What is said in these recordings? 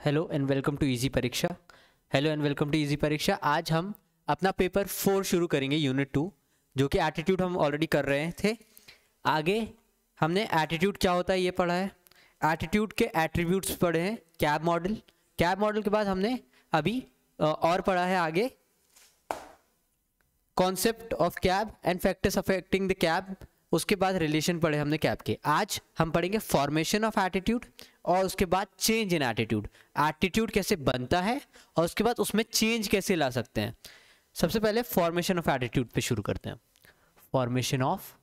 Hello and welcome to easy Pariksha. Hello and welcome to easy Pariksha. आज हम अपना paper 4 शुरू करेंगे, यूनिट 2, जो कि एटीट्यूड हम ऑलरेडी कर रहे थे। आगे हमने एटीट्यूड क्या होता है ये पढ़ा है, एटीट्यूड के एट्रीब्यूट्स पढ़े हैं, कैब मॉडल। कैब मॉडल के बाद हमने अभी और पढ़ा है आगे concept of cab and factors affecting the cab. उसके बाद रिलेशन पढ़े हमने कैब के। आज हम पढ़ेंगे फॉर्मेशन ऑफ एटीट्यूड और उसके बाद चेंज इन एटीट्यूड। एटीट्यूड कैसे बनता है और उसके बाद उसमें चेंज कैसे ला सकते हैं। सबसे पहले फॉर्मेशन ऑफ एटीट्यूड पे शुरू करते हैं। Formation of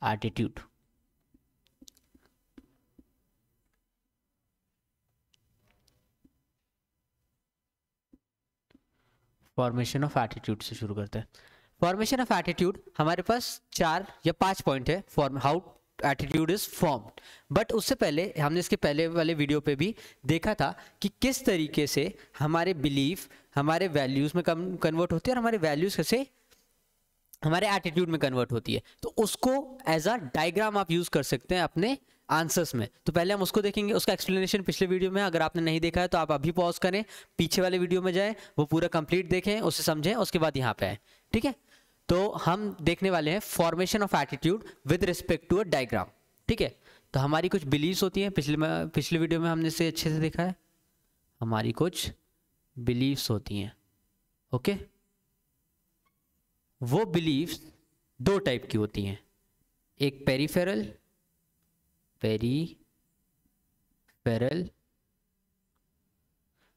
attitude. Formation of attitude से शुरू करते हैं। फॉर्मेशन ऑफ एटीट्यूड हमारे पास 4 या 5 पॉइंट है, form how attitude is formed. But उससे पहले हमने इसके पहले वाले वीडियो पे भी देखा था कि किस तरीके से हमारे बिलीफ हमारे वैल्यूज में कन्वर्ट होती है और हमारे वैल्यूज कैसे हमारे एटीट्यूड में कन्वर्ट होती है। तो उसको एज अ डायग्राम आप यूज कर सकते हैं अपने आंसर्स में। तो पहले हम उसको देखेंगे, उसका एक्सप्लेनेशन पिछले वीडियो में, अगर आपने नहीं देखा है तो आप अभी पॉज करें, पीछे वाले वीडियो में जाएं, वो पूरा कंप्लीट देखें, उसे समझें, उसके बाद यहाँ पे आए। ठीक है, तो हम देखने वाले हैं formation of attitude with respect to a diagram. ठीक है, तो हमारी कुछ बिलीव्स होती हैं, पिछले वीडियो में हमने इसे अच्छे से देखा है। हमारी कुछ बिलीव्स होती हैं। ओके, वो बिलीव्स 2 टाइप की होती हैं, एक पेरिफेरल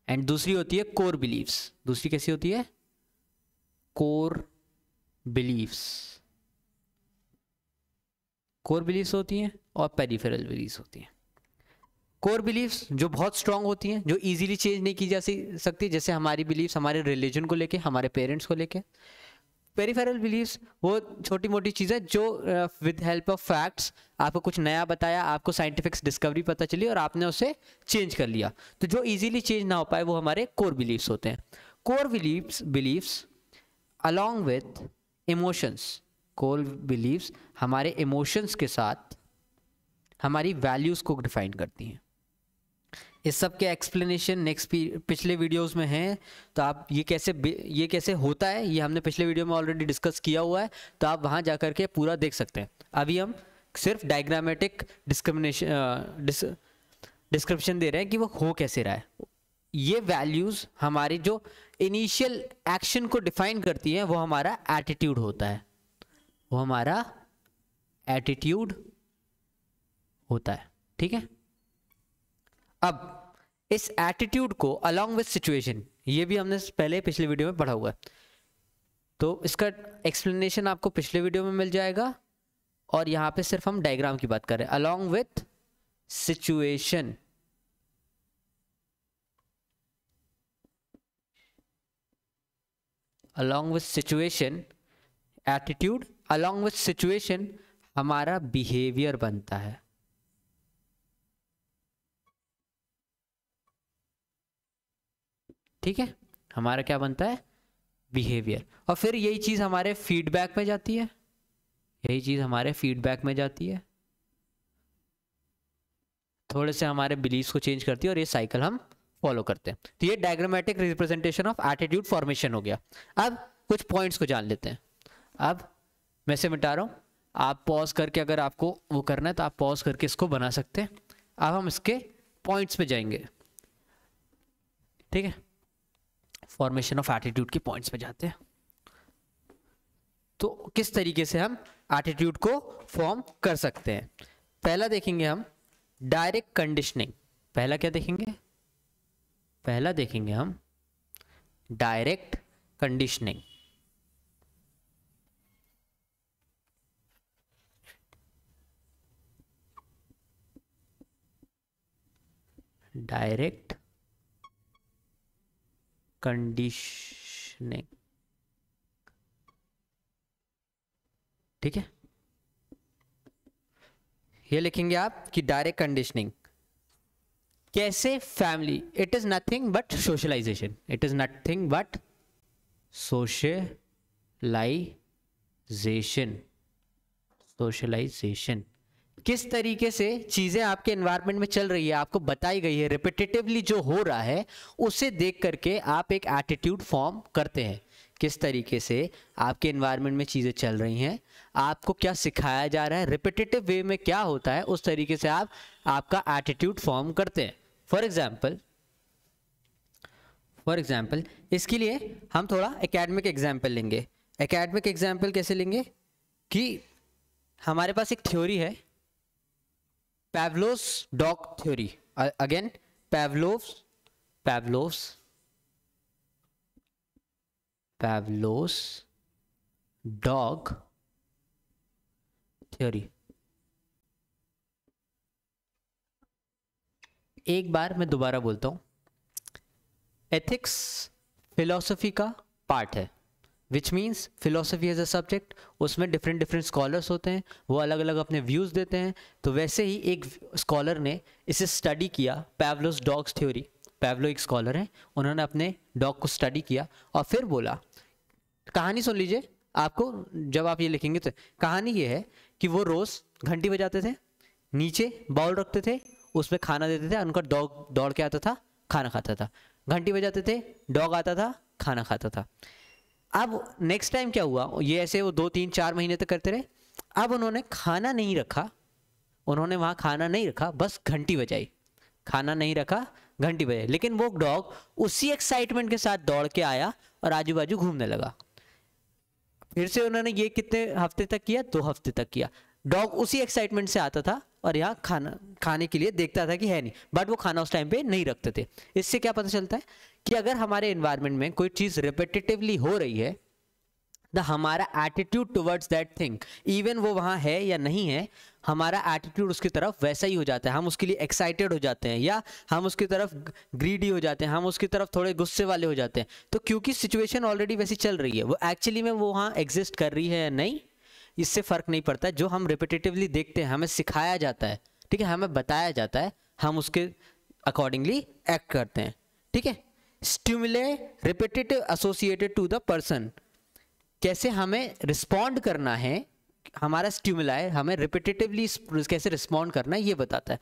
एंड दूसरी होती है कोर बिलीव्स। दूसरी कैसी होती है? Core beliefs. कोर बिलीव्स होती हैं और पेरिफेरल बिलीव्स होती हैं। कोर बिलीव्स जो बहुत स्ट्रांग होती हैं, जो इजीली चेंज नहीं की जा सकती, जैसे हमारी बिलीव्स हमारे रिलीजन को लेके, हमारे पेरेंट्स को लेके। पेरिफेरल बिलीव्स वो छोटी मोटी चीज़ें जो विद हेल्प ऑफ फैक्ट्स आपको कुछ नया बताया, आपको साइंटिफिक डिस्कवरी पता चली और आपने उसे चेंज कर लिया। तो जो इजीली चेंज ना हो पाए वो हमारे कोर बिलीव्स होते हैं। Core beliefs along with emotions. Core beliefs हमारे इमोशंस के साथ हमारी वैल्यूज़ को डिफाइन करती हैं। इस सब के एक्सप्लेनेशन नेक्स्ट पिछले वीडियोस में हैं, तो आप ये कैसे होता है ये हमने पिछले वीडियो में ऑलरेडी डिस्कस किया हुआ है, तो आप वहाँ जा कर के पूरा देख सकते हैं। अभी हम सिर्फ डायग्रामेटिक डिस्क्रिप्शन दे रहे हैं कि वो हो कैसे रहा है। ये वैल्यूज़ हमारी जो इनिशियल एक्शन को डिफाइन करती हैं वो हमारा एटीट्यूड होता है, वो हमारा एटीट्यूड होता है। ठीक है, अब इस एटीट्यूड को अलॉन्ग विथ सिचुएशन, ये भी हमने पहले पिछले वीडियो में पढ़ा हुआ है, तो इसका एक्सप्लेनेशन आपको पिछले वीडियो में मिल जाएगा और यहाँ पे सिर्फ हम डायग्राम की बात कर रहे हैं। Along with situation, along with situation attitude, along with situation हमारा बिहेवियर बनता है। ठीक है, हमारा क्या बनता है? बिहेवियर। और फिर यही चीज हमारे फीडबैक में जाती है, यही चीज हमारे फीडबैक में जाती है, थोड़े से हमारे बिलीव्स को चेंज करती है और ये साइकिल हम फॉलो करते हैं। तो ये diagrammatic representation of attitude formation हो गया। अब कुछ पॉइंट्स को जान लेते हैं। अब मैं से मिटा रहा हूं, आप पॉज करके अगर आपको वो करना है तो आप पॉज करके इसको बना सकते हैं। अब हम इसके पॉइंट्स पे जाएंगे। ठीक है, फॉर्मेशन ऑफ एटीट्यूड के पॉइंट्स पे जाते हैं। तो किस तरीके से हम एटीट्यूड को फॉर्म कर सकते हैं। पहला देखेंगे हम डायरेक्ट कंडीशनिंग। पहला क्या देखेंगे? पहला देखेंगे हम डायरेक्ट कंडीशनिंग। Direct conditioning. ठीक है, ये लिखेंगे आप कि डायरेक्ट कंडीशनिंग कैसे family, it is nothing but socialization, it is nothing but socialization socialization किस तरीके से चीजें आपके एनवायरनमेंट में चल रही है, आपको बताई गई है, रिपीटेटिवली जो हो रहा है उसे देख करके आप एक एटीट्यूड फॉर्म करते हैं। किस तरीके से आपके एनवायरनमेंट में चीजें चल रही हैं, आपको क्या सिखाया जा रहा है, रिपीटेटिव वे में क्या होता है, उस तरीके से आप आपका एटीट्यूड फॉर्म करते हैं। फॉर एग्जाम्पल इसके लिए हम थोड़ा एकेडमिक एग्जाम्पल लेंगे। एकेडमिक एग्जाम्पल कैसे लेंगे कि हमारे पास एक थ्योरी है, Pavlov's dog theory. Again, Pavlov's dog theory. एक बार मैं दोबारा बोलता हूं, एथिक्स फिलॉसफी का पार्ट है, which means philosophy as a subject, उसमें डिफरेंट स्कॉलर्स होते हैं, वो अलग अलग अपने व्यूज़ देते हैं। तो वैसे ही एक स्कॉलर ने इसे स्टडी किया, पैवलोस डॉग्स थ्योरी। पैवलो एक स्कॉलर हैं, उन्होंने अपने डॉग को स्टडी किया और फिर बोला, कहानी सुन लीजिए, आपको जब आप ये लिखेंगे तो कहानी ये है कि वो रोज़ घंटी बजाते थे, नीचे बाउल रखते थे, उसमें खाना देते थे, उनका डॉग दौड़ के आता था, खाना खाता था। घंटी बजाते थे, डॉग आता था, खाना खाता था। अब नेक्स्ट टाइम क्या हुआ, ये ऐसे वो 2-3-4 महीने तक करते रहे। अब उन्होंने खाना नहीं रखा, उन्होंने वहाँ खाना नहीं रखा, बस घंटी बजाई, खाना नहीं रखा, घंटी बजाई। लेकिन वो डॉग उसी एक्साइटमेंट के साथ दौड़ के आया और आजू बाजू घूमने लगा। फिर से उन्होंने ये कितने हफ्ते तक किया, 2 हफ्ते तक किया। डॉग उसी एक्साइटमेंट से आता था और यहाँ खाने के लिए देखता था कि है नहीं, बट वो खाना उस टाइम पे नहीं रखते थे। इससे क्या पता चलता है कि अगर हमारे एनवायरनमेंट में कोई चीज़ रिपीटेटिवली हो रही है, तो हमारा attitude towards that thing, even वो वहाँ है या नहीं है, हमारा एटीट्यूड उसकी तरफ वैसा ही हो जाता है। हम उसके लिए एक्साइटेड हो जाते हैं, या हम उसकी तरफ ग्रीडी हो जाते हैं, हम उसकी तरफ थोड़े गुस्से वाले हो जाते हैं। तो क्योंकि सिचुएशन ऑलरेडी वैसी चल रही है, वो एक्चुअली में वो वहाँ एग्जिस्ट कर रही है या नहीं, इससे फ़र्क नहीं पड़ता। जो हम रिपीटेटिवली देखते हैं, हमें सिखाया जाता है, ठीक है, हमें बताया जाता है, हम उसके अकॉर्डिंगली एक्ट करते हैं, ठीक है। Stimuli repetitive associated to the person, कैसे हमें रिस्पॉन्ड करना है, हमारा स्टिमुलाई हमें रिपीटेटिवली कैसे रिस्पॉन्ड करना है, ये बताता है।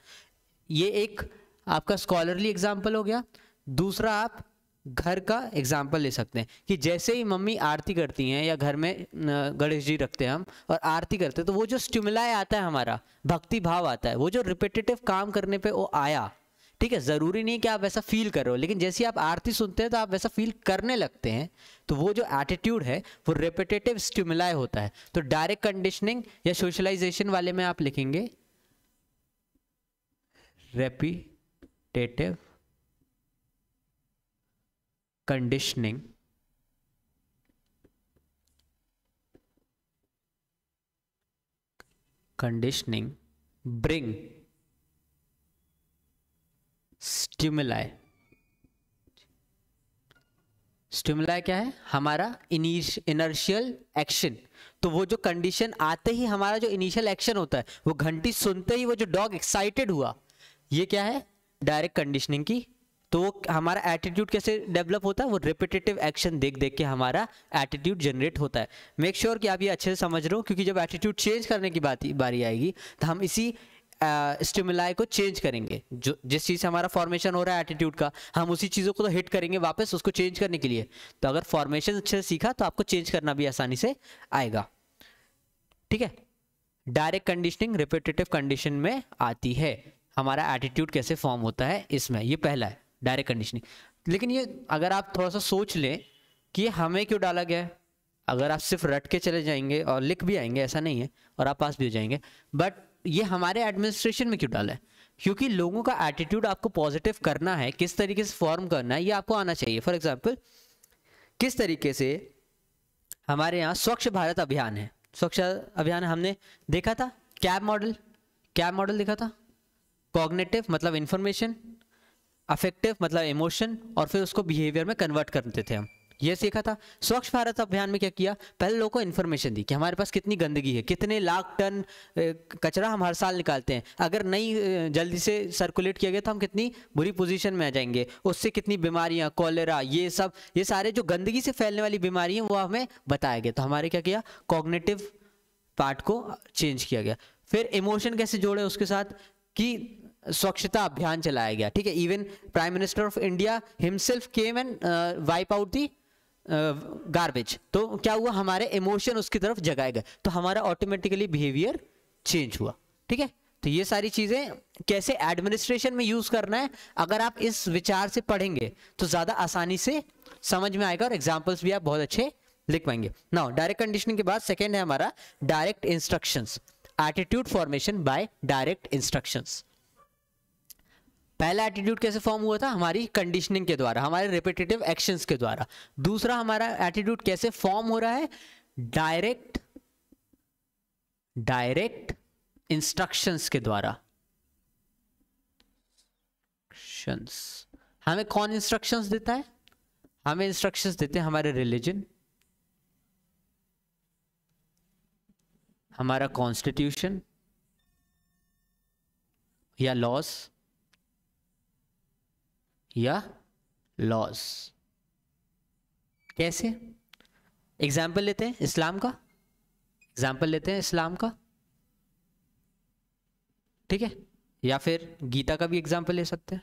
ये एक आपका स्कॉलरली एग्जाम्पल हो गया। दूसरा आप घर का एग्जाम्पल ले सकते हैं कि जैसे ही मम्मी आरती करती हैं या घर में गणेश जी रखते हैं हम और आरती करते हैं, तो वो जो स्टिमुलाई आता है, हमारा भक्ति भाव आता है, वो जो रिपीटेटिव काम करने पे वो आया, ठीक है। ज़रूरी नहीं कि आप वैसा फील कर रहे हो, लेकिन जैसे आप आरती सुनते हैं तो आप वैसा फील करने लगते हैं। तो वो जो एटीट्यूड है वो रिपीटेटिव स्टिमुलाई होता है। तो डायरेक्ट कंडीशनिंग या सोशलाइजेशन वाले में आप लिखेंगे repetitive conditioning bring stimuli. Stimuli क्या है, हमारा इनर्शियल एक्शन। तो वो जो कंडीशन आते ही हमारा जो इनिशियल एक्शन होता है, वो घंटी सुनते ही वो जो डॉग एक्साइटेड हुआ, ये क्या है, डायरेक्ट कंडीशनिंग की। तो वो हमारा एटीट्यूड कैसे डेवलप होता है, वो रिपीटेटिव एक्शन देख देख के हमारा एटीट्यूड जनरेट होता है। मेक श्योर कि आप ये अच्छे से समझ रहे हो, क्योंकि जब एटीट्यूड चेंज करने की बारी आएगी तो हम इसी स्टिमुलाई को चेंज करेंगे। जो जिस चीज़ से हमारा फॉर्मेशन हो रहा है एटीट्यूड का, हम उसी चीज़ों को तो हिट करेंगे वापस उसको चेंज करने के लिए। तो अगर फॉर्मेशन अच्छे से सीखा तो आपको चेंज करना भी आसानी से आएगा, ठीक है। डायरेक्ट कंडीशनिंग रिपीटेटिव कंडीशन में आती है, हमारा एटीट्यूड कैसे फॉर्म होता है इसमें, ये पहला है डायरेक्ट कंडीशनिंग। लेकिन ये अगर आप थोड़ा सा सोच लें कि ये हमें क्यों डाला गया है, अगर आप सिर्फ रट के चले जाएंगे और लिख भी आएंगे, ऐसा नहीं है, और आप पास भी हो जाएंगे, बट ये हमारे एडमिनिस्ट्रेशन में क्यों डाला है, क्योंकि लोगों का एटीट्यूड आपको पॉजिटिव करना है, किस तरीके से फॉर्म करना है ये आपको आना चाहिए। फॉर एग्जांपल, किस तरीके से हमारे यहाँ स्वच्छ भारत अभियान है, स्वच्छ अभियान हमने देखा था, कैब मॉडल देखा था। कॉग्निटिव मतलब इंफॉर्मेशन, अफेक्टिव मतलब इमोशन, और फिर उसको बिहेवियर में कन्वर्ट करते थे हम, ये सीखा था। स्वच्छ भारत अभियान में क्या किया, पहले लोगों को इन्फॉर्मेशन दी कि हमारे पास कितनी गंदगी है, कितने लाख टन कचरा हम हर साल निकालते हैं, अगर नहीं जल्दी से सर्कुलेट किया गया तो हम कितनी बुरी पोजीशन में आ जाएंगे, उससे कितनी बीमारियां, कॉलेरा, ये सब, ये सारे जो गंदगी से फैलने वाली बीमारियां वो हमें बताया गया। तो हमारे क्या किया, कॉग्निटिव पार्ट को चेंज किया गया। फिर इमोशन कैसे जोड़े उसके साथ, कि स्वच्छता अभियान चलाया गया, ठीक है। Even prime minister of India himself came and wipe out the garbage. तो क्या हुआ, हमारे इमोशन उसकी तरफ जगाए गए, तो हमारा ऑटोमेटिकली बिहेवियर चेंज हुआ, ठीक है। तो ये सारी चीजें कैसे एडमिनिस्ट्रेशन में यूज करना है, अगर आप इस विचार से पढ़ेंगे तो ज्यादा आसानी से समझ में आएगा और एग्जाम्पल्स भी आप बहुत अच्छे लिख पाएंगे। नाउ डायरेक्ट कंडीशनिंग के बाद सेकेंड है हमारा direct instructions, attitude formation by direct instructions. पहला एटीट्यूड कैसे फॉर्म हुआ था, हमारी कंडीशनिंग के द्वारा, हमारे रिपीटेटिव एक्शंस के द्वारा। दूसरा हमारा एटीट्यूड कैसे फॉर्म हो रहा है, डायरेक्ट इंस्ट्रक्शंस के द्वारा। हमें कौन इंस्ट्रक्शंस देता है, हमें इंस्ट्रक्शंस देते हैं हमारे रिलीजन, हमारा कॉन्स्टिट्यूशन या लॉज। कैसे, एग्जाम्पल लेते हैं इस्लाम का, ठीक है, या फिर गीता का भी एग्जाम्पल ले सकते हैं।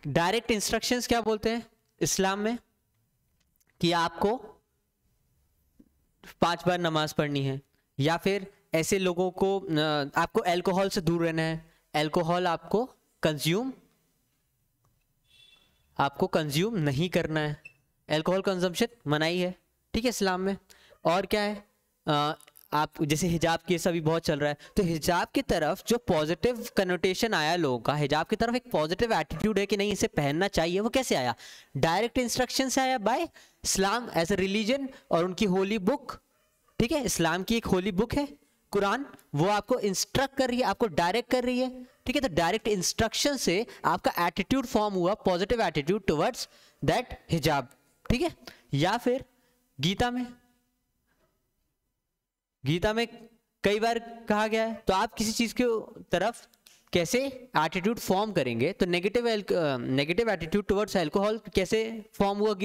डायरेक्ट इंस्ट्रक्शंस क्या बोलते हैं इस्लाम में, कि आपको 5 बार नमाज पढ़नी है, या फिर ऐसे लोगों को आपको अल्कोहल से दूर रहना है, अल्कोहल आपको कंज्यूम नहीं करना है, अल्कोहल कंजम्पशन मनाही है, ठीक है इस्लाम में। और क्या है, आप जैसे हिजाब केस अभी बहुत चल रहा है, तो हिजाब की तरफ जो पॉजिटिव कनोटेशन आया लोगों का, हिजाब की तरफ एक पॉजिटिव एटीट्यूड है कि नहीं इसे पहनना चाहिए, वो कैसे आया, डायरेक्ट इंस्ट्रक्शन से आया by Islam as a religion और उनकी होली बुक, ठीक है। इस्लाम की एक होली बुक है कुरान, वो आपको इंस्ट्रक्ट कर रही है, आपको डायरेक्ट कर रही है, ठीक है। तो डायरेक्ट इंस्ट्रक्शन से आपका एटीट्यूड फॉर्म हुआ, पॉजिटिव एटीट्यूड टुवर्ड्स दैट हिजाब, ठीक है। या फिर गीता में कई बार कहा गया है, तो आप किसी चीज के तरफ कैसे एटीट्यूड फॉर्म करेंगे, तो नेगेटिव एटीट्यूड टुवर्ड्स अल्कोहल कैसे फॉर्म हुआ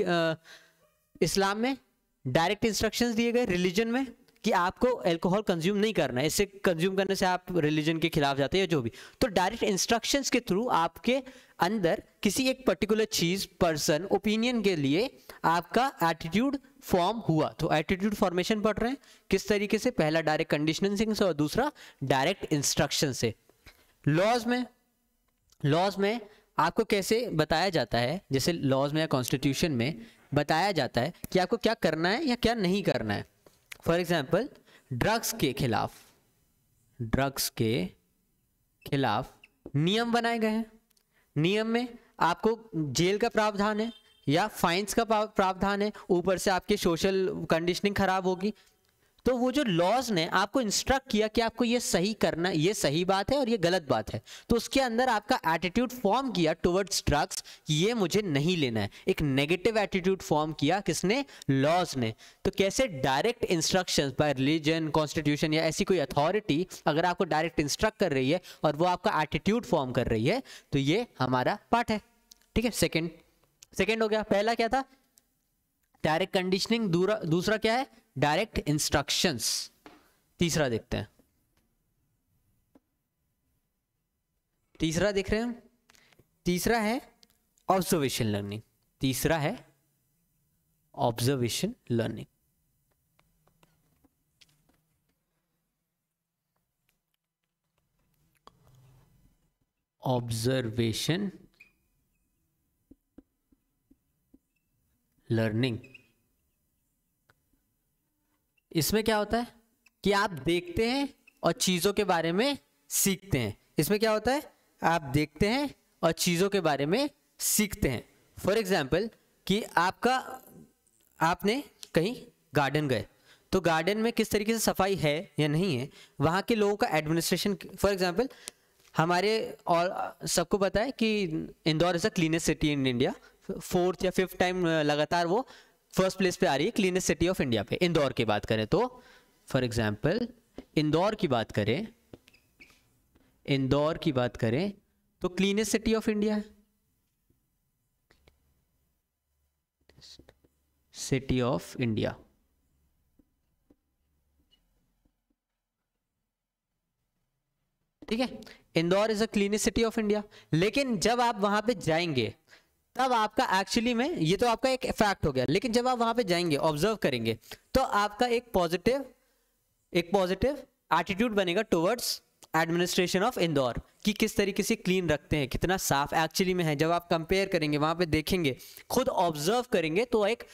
इस्लाम में, डायरेक्ट इंस्ट्रक्शंस दिए गए रिलीजन में कि आपको अल्कोहल कंज्यूम नहीं करना है, इससे कंज्यूम करने से आप रिलीजन के खिलाफ जाते हैं या जो भी। तो डायरेक्ट इंस्ट्रक्शंस के थ्रू आपके अंदर किसी एक पर्टिकुलर चीज, पर्सन, ओपिनियन के लिए आपका एटीट्यूड फॉर्म हुआ। तो एटीट्यूड फॉर्मेशन पढ़ रहे हैं किस तरीके से, पहला डायरेक्ट कंडीशनिंग से और दूसरा डायरेक्ट इंस्ट्रक्शन से। लॉज में आपको कैसे बताया जाता है, जैसे लॉज में या कॉन्स्टिट्यूशन में बताया जाता है कि आपको क्या करना है या क्या नहीं करना है। फॉर एग्जाम्पल ड्रग्स के खिलाफ नियम बनाए गए हैं, नियम में आपको जेल का प्रावधान है या फाइन्स का प्रावधान है, ऊपर से आपकी सोशल कंडीशनिंग खराब होगी। तो वो जो लॉज ने आपको इंस्ट्रक्ट किया कि आपको ये सही करना, ये सही बात है और ये गलत बात है, तो उसके अंदर आपका एटीट्यूड फॉर्म किया टुवर्ड्स ड्रग्स, ये मुझे नहीं लेना है, एक नेगेटिव एटीट्यूड फॉर्म किया किसने, लॉज ने। तो कैसे direct instructions bye religion, constitution या ऐसी कोई अथॉरिटी अगर आपको डायरेक्ट इंस्ट्रक्ट कर रही है और वो आपका एटीट्यूड फॉर्म कर रही है, तो ये हमारा पार्ट है, ठीक है। सेकेंड हो गया, पहला क्या था डायरेक्ट कंडीशनिंग, दूसरा क्या है डायरेक्ट इंस्ट्रक्शंस। तीसरा देखते हैं, तीसरा देख रहे हैं, तीसरा है ऑब्जर्वेशन लर्निंग, ऑब्जर्वेशन लर्निंग। इसमें क्या होता है कि आप देखते हैं और चीजों के बारे में सीखते हैं। इसमें क्या होता है, आप देखते हैं और चीजों के बारे में सीखते हैं। फॉर एग्जाम्पल कि आपने कहीं गार्डन गए, तो गार्डन में किस तरीके से सफाई है या नहीं है, वहाँ के लोगों का एडमिनिस्ट्रेशन। फॉर एग्जाम्पल हमारे और सबको पता है कि Indore is the cleanest city in India, 4th या 5th टाइम लगातार वो फर्स्ट प्लेस पे आ रही है क्लीनेस्ट सिटी ऑफ इंडिया पे। इंदौर की बात करें तो फॉर एग्जांपल इंदौर की बात करें, इंदौर की बात करें तो क्लीनेस्ट सिटी ऑफ इंडिया है, सिटी ऑफ इंडिया। ठीक है, Indore is a cleanest city of India. लेकिन जब आप वहां पे जाएंगे तब आपका एक्चुअली में, ये तो आपका एक फैक्ट हो गया, लेकिन जब आप वहां पे जाएंगे ऑब्जर्व करेंगे तो आपका एक पॉजिटिव एटीट्यूड बनेगा टुवर्ड्स एडमिनिस्ट्रेशन ऑफ इंदौर, कि किस तरीके से क्लीन रखते हैं, कितना साफ एक्चुअली में है। जब आप कंपेयर करेंगे, वहां पे देखेंगे, खुद ऑब्जर्व करेंगे, तो एक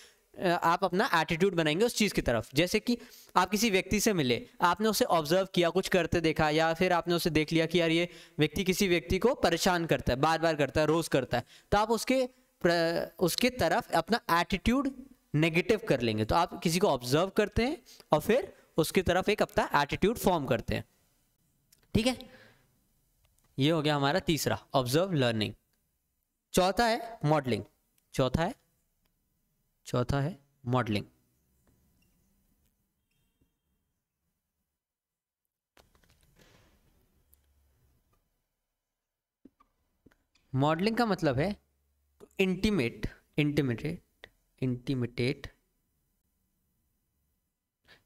आप अपना एटीट्यूड बनाएंगे उस चीज़ की तरफ। जैसे कि आप किसी व्यक्ति से मिले, आपने उसे ऑब्जर्व किया, कुछ करते देखा, या फिर आपने उसे देख लिया कि यार ये व्यक्ति किसी व्यक्ति को परेशान करता है, बार बार करता है, रोज करता है, तो आप उसके तरफ अपना एटीट्यूड नेगेटिव कर लेंगे। तो आप किसी को ऑब्जर्व करते हैं और फिर उसकी तरफ एक अपना एटीट्यूड फॉर्म करते हैं। ठीक है, ये हो गया हमारा तीसरा, ऑब्जर्व लर्निंग। चौथा है मॉडलिंग। चौथा है मॉडलिंग। मॉडलिंग का मतलब है इंटीमिटेट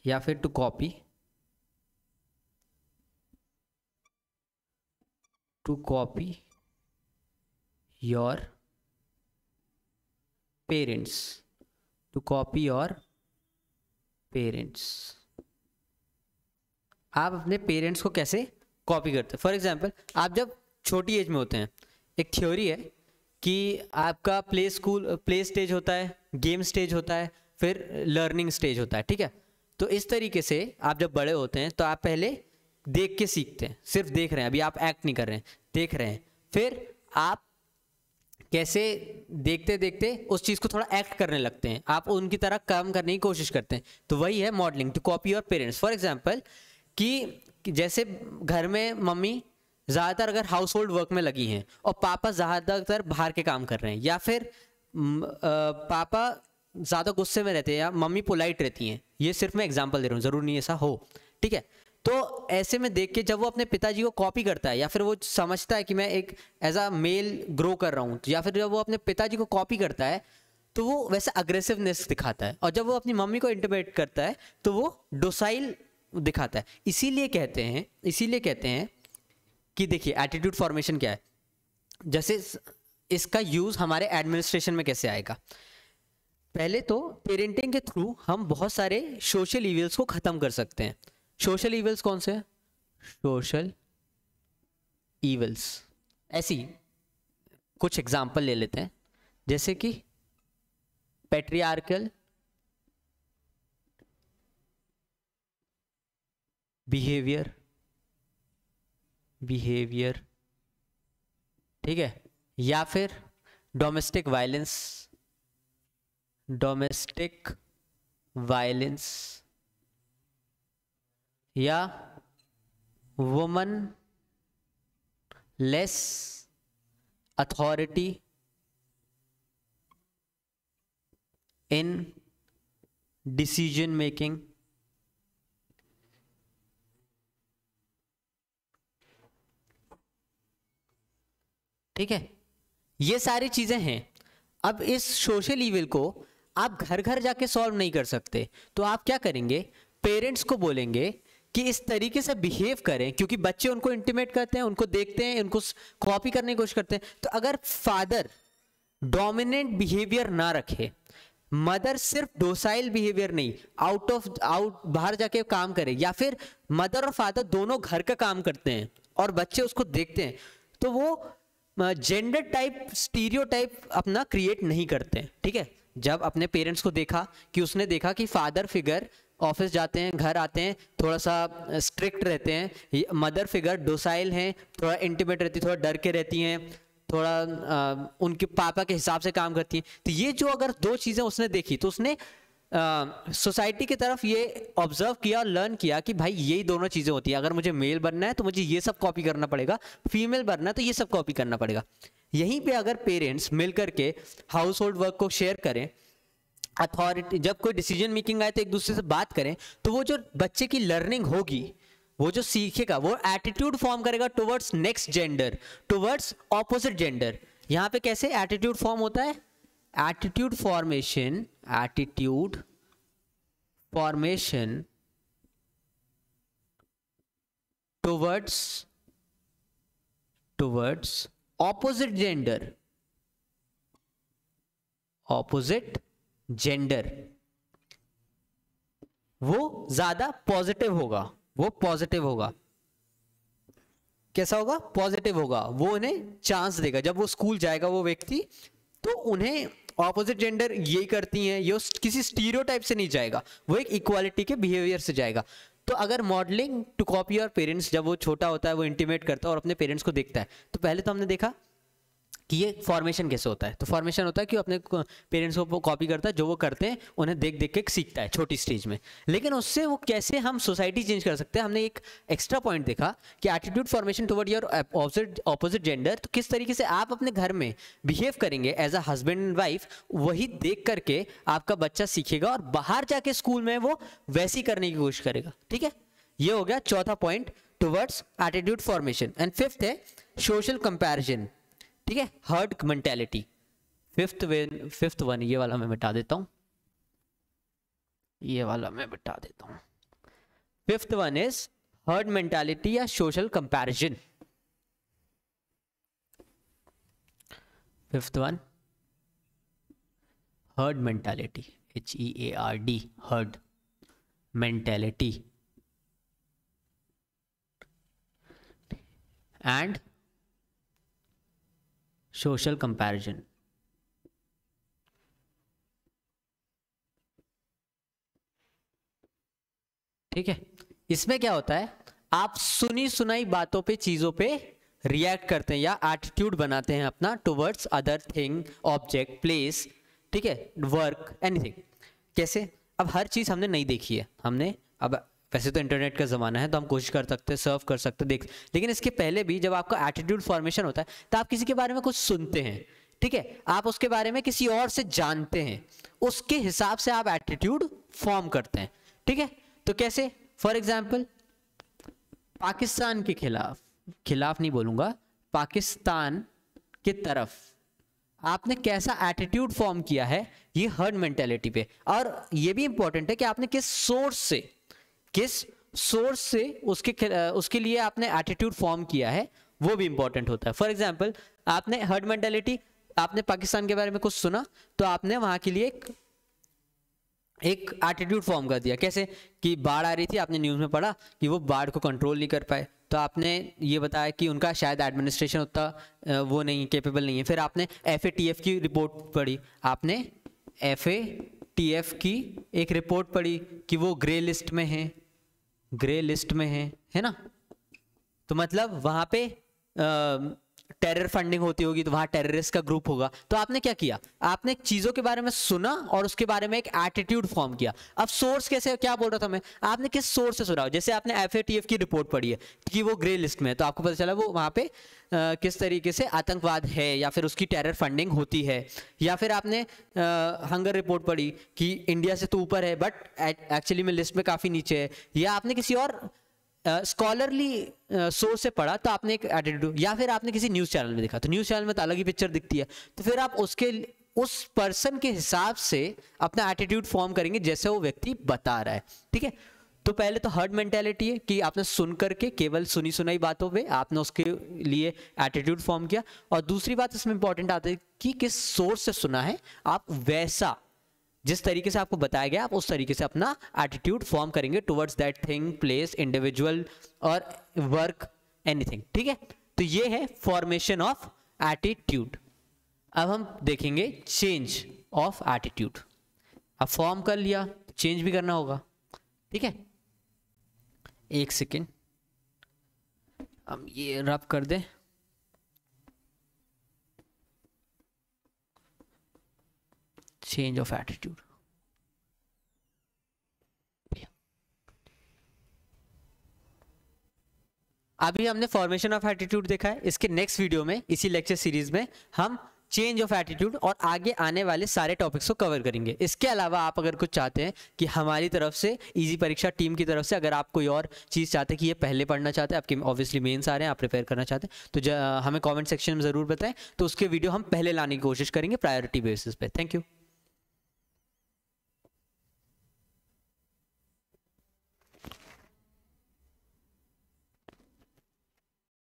या फिर टू कॉपी योर पेरेंट्स। आप अपने पेरेंट्स को कैसे कॉपी करते हैं? फॉर एग्जाम्पल, आप जब छोटी एज में होते हैं, एक थ्योरी है कि आपका प्ले स्टेज होता है, गेम स्टेज होता है, फिर लर्निंग स्टेज होता है। ठीक है, तो इस तरीके से आप जब बड़े होते हैं तो आप पहले देख के सीखते हैं, सिर्फ देख रहे हैं, अभी आप एक्ट नहीं कर रहे हैं, देख रहे हैं, फिर आप कैसे देखते देखते उस चीज़ को थोड़ा एक्ट करने लगते हैं, आप उनकी तरह काम करने की कोशिश करते हैं। तो वही है modelling, to copy your parents. For example कि जैसे घर में मम्मी ज़्यादातर अगर हाउस होल्ड वर्क में लगी हैं और पापा ज़्यादातर बाहर के काम कर रहे हैं, या फिर पापा ज़्यादा गुस्से में रहते हैं या मम्मी पोलाइट रहती हैं, ये सिर्फ मैं एग्जांपल दे रहा हूँ, ज़रूर नहीं ऐसा हो। ठीक है, तो ऐसे में देख के जब वो अपने पिताजी को कॉपी करता है, या फिर वो समझता है कि मैं एक एज अ मेल ग्रो कर रहा हूँ, या फिर जब वो अपने पिताजी को कॉपी करता है तो वो वैसे अग्रेसिवनेस दिखाता है, और जब वो अपनी मम्मी को इंटिमेट करता है तो वो डोसाइल दिखाता है। इसीलिए कहते हैं कि देखिए एटीट्यूड फॉर्मेशन क्या है। जैसे इसका यूज़ हमारे एडमिनिस्ट्रेशन में कैसे आएगा? पहले तो पेरेंटिंग के थ्रू हम बहुत सारे सोशल इविल्स को ख़त्म कर सकते हैं। सोशल इविल्स कौन से हैं? सोशल इविल्स ऐसी कुछ एग्जाम्पल ले लेते हैं, जैसे कि पैट्रियार्कल बिहेवियर, ठीक है, या फिर डोमेस्टिक वायलेंस, या woman less authority in decision making, ठीक है, ये सारी चीजें हैं। अब इस सोशल इविल को आप घर घर जाके सॉल्व नहीं कर सकते, तो आप क्या करेंगे? पेरेंट्स को बोलेंगे कि इस तरीके से बिहेव करें, क्योंकि बच्चे उनको इंटिमेट करते हैं, उनको देखते हैं, उनको कॉपी करने की कोशिश करते हैं। तो अगर फादर डोमिनेंट बिहेवियर ना रखे, मदर सिर्फ डोसाइल बिहेवियर नहीं, आउट बाहर जाके काम करे, या फिर मदर और फादर दोनों घर का काम करते हैं और बच्चे उसको देखते हैं, तो वो जेंडर टाइप स्टीरियोटाइप अपना क्रिएट नहीं करते हैं। ठीक है, जब अपने पेरेंट्स को देखा कि उसने देखा कि फादर फिगर ऑफिस जाते हैं, घर आते हैं, थोड़ा सा स्ट्रिक्ट रहते हैं, मदर फिगर डोसाइल हैं, थोड़ा इंटिमेट रहती, थोड़ा डर के रहती हैं, थोड़ा उनके पापा के हिसाब से काम करती हैं, तो ये जो अगर दो चीज़ें उसने देखी तो उसने सोसाइटी की तरफ ये ऑब्जर्व किया और लर्न किया कि भाई यही दोनों चीज़ें होती हैं, अगर मुझे मेल बनना है तो मुझे ये सब कॉपी करना पड़ेगा, फीमेल बनना है तो ये सब कॉपी करना पड़ेगा। यहीं पे अगर पेरेंट्स मिल करके हाउस होल्ड वर्क को शेयर करें, अथॉरिटी जब कोई डिसीजन मेकिंग आए तो एक दूसरे से बात करें, तो वो जो बच्चे की लर्निंग होगी, वो जो सीखेगा वो एटीट्यूड फॉर्म करेगा towards next gender, towards opposite gender. यहाँ पे कैसे एटीट्यूड फॉर्म होता है? Attitude formation towards opposite gender, वो ज्यादा पॉजिटिव होगा, कैसा होगा? पॉजिटिव होगा। वो उन्हें चांस देगा, जब वो स्कूल जाएगा वो व्यक्ति, तो उन्हें ऑपोजिट जेंडर यही करती हैं, ये किसी स्टीरियोटाइप से नहीं जाएगा, वो एक इक्वालिटी के बिहेवियर से जाएगा। तो अगर modelling to copy your parents, जब वो छोटा होता है वो इंटीमेट करता है और अपने पेरेंट्स को देखता है, तो पहले तो हमने देखा कि ये फॉर्मेशन कैसे होता है। तो फॉर्मेशन होता है कि अपने पेरेंट्स को कॉपी करता है, जो वो करते हैं उन्हें देख देख के सीखता है छोटी स्टेज में। लेकिन उससे वो कैसे हम सोसाइटी चेंज कर सकते हैं, हमने एक एक्स्ट्रा पॉइंट देखा कि attitude formation toward your opposite gender. तो किस तरीके से आप अपने घर में बिहेव करेंगे as a husband and wife, वही देख करके आपका बच्चा सीखेगा और बाहर जाके स्कूल में वो वैसी करने की कोशिश करेगा। ठीक है, ये हो गया चौथा point, towards attitude formation. And fifth है सोशल कंपैरिजन। ठीक है, हर्ड मेंटेलिटी। फिफ्थ वन ये वाला मैं मिटा देता हूं, fifth one is herd mentality या social comparison. Fifth one herd mentality, HEARD, herd mentality and social comparison. ठीक है, इसमें क्या होता है, आप सुनी सुनाई बातों पे, चीजों पे रिएक्ट करते हैं या एटीट्यूड बनाते हैं अपना towards other thing, object, place, ठीक है, वर्क, एनीथिंग। कैसे? अब हर चीज हमने नहीं देखी है, हमने अब वैसे तो इंटरनेट का ज़माना है तो हम कोशिश कर सकते हैं, सर्व कर सकते हैं, देख, लेकिन इसके पहले भी जब आपका एटीट्यूड फॉर्मेशन होता है तो आप किसी के बारे में कुछ सुनते हैं, ठीक है, आप उसके बारे में किसी और से जानते हैं, उसके हिसाब से आप एटीट्यूड फॉर्म करते हैं। ठीक है, तो कैसे? फॉर एग्जाम्पल पाकिस्तान के खिलाफ नहीं बोलूंगा, पाकिस्तान के तरफ आपने कैसा एटीट्यूड फॉर्म किया है, ये हर्ड मेंटेलिटी पे। और ये भी इंपॉर्टेंट है कि आपने किस सोर्स से उसके लिए आपने एटीट्यूड फॉर्म किया है, वो भी इंपॉर्टेंट होता है। फॉर एग्जाम्पल आपने हर्ड मेंटालिटी, आपने पाकिस्तान के बारे में कुछ सुना तो आपने वहां के लिए एक एटीट्यूड फॉर्म कर दिया। कैसे? कि बाढ़ आ रही थी, आपने न्यूज़ में पढ़ा कि वो बाढ़ को कंट्रोल नहीं कर पाए, तो आपने ये बताया कि उनका शायद एडमिनिस्ट्रेशन उतना वो नहीं, कैपेबल नहीं है। फिर आपने FATF की रिपोर्ट पढ़ी, आपने FATF की एक रिपोर्ट पढ़ी कि वो ग्रे लिस्ट में है ना। तो मतलब वहां पे टेरर फंडिंग होती होगी, तो वहां टेररिस्ट का ग्रुप होगा। तो आपने क्या किया, आपने चीजों के बारे में सुना और उसके बारे में एक एटीट्यूड फॉर्म किया। अब सोर्स कैसे, क्या बोल रहा था मैं, आपने किस सोर्स से सुना? जैसे आपने FATF की रिपोर्ट पढ़ी है कि वो ग्रे लिस्ट में है, तो आपको पता चला वो वहां पे किस तरीके से आतंकवाद है या फिर उसकी टेरर फंडिंग होती है। या फिर आपने हंगर रिपोर्ट पढ़ी कि इंडिया से तो ऊपर है बट एक्चुअली में लिस्ट में काफी नीचे है। या आपने किसी और स्कॉलरली सोर्स से पढ़ा तो आपने एक एटीट्यूड, या फिर आपने किसी न्यूज़ चैनल में देखा, तो न्यूज़ चैनल में तो अलग ही पिक्चर दिखती है, तो फिर आप उस पर्सन के हिसाब से अपना एटीट्यूड फॉर्म करेंगे जैसे वो व्यक्ति बता रहा है। ठीक है, तो पहले तो हर्ड मेंटालिटी है कि आपने सुन करके केवल सुनी सुनाई बातों पे आपने उसके लिए एटीट्यूड फॉर्म किया। और दूसरी बात इसमें इंपॉर्टेंट आती है कि किस सोर्स से सुना है, आप वैसा जिस तरीके से आपको बताया गया आप उस तरीके से अपना एटीट्यूड फॉर्म करेंगे towards that thing, place, individual और वर्क, एनीथिंग। ठीक है, तो ये है फॉर्मेशन ऑफ एटीट्यूड। अब हम देखेंगे चेंज ऑफ एटीट्यूड। अब फॉर्म कर लिया, चेंज भी करना होगा। ठीक है, एक सेकेंड, हम ये रब कर दें। चेंज ऑफ एटीट्यूड, अभी हमने फॉर्मेशन ऑफ एटीट्यूड देखा है, इसके नेक्स्ट वीडियो में इसी लेक्चर सीरीज में हम चेंज ऑफ एटीट्यूड और आगे आने वाले सारे टॉपिक्स को कवर करेंगे। इसके अलावा आप अगर कुछ चाहते हैं कि हमारी तरफ से इजी परीक्षा टीम की तरफ से अगर आप कोई और चीज़ चाहते हैं कि ये पहले पढ़ना चाहते हैं, आपके ऑब्वियसली मेंस आ रहे हैं, आप प्रिपेयर करना चाहते हैं, तो हमें कमेंट सेक्शन में ज़रूर बताएं, तो उसके वीडियो हम पहले लाने की कोशिश करेंगे प्रायोरिटी बेसिस पे। Thank you.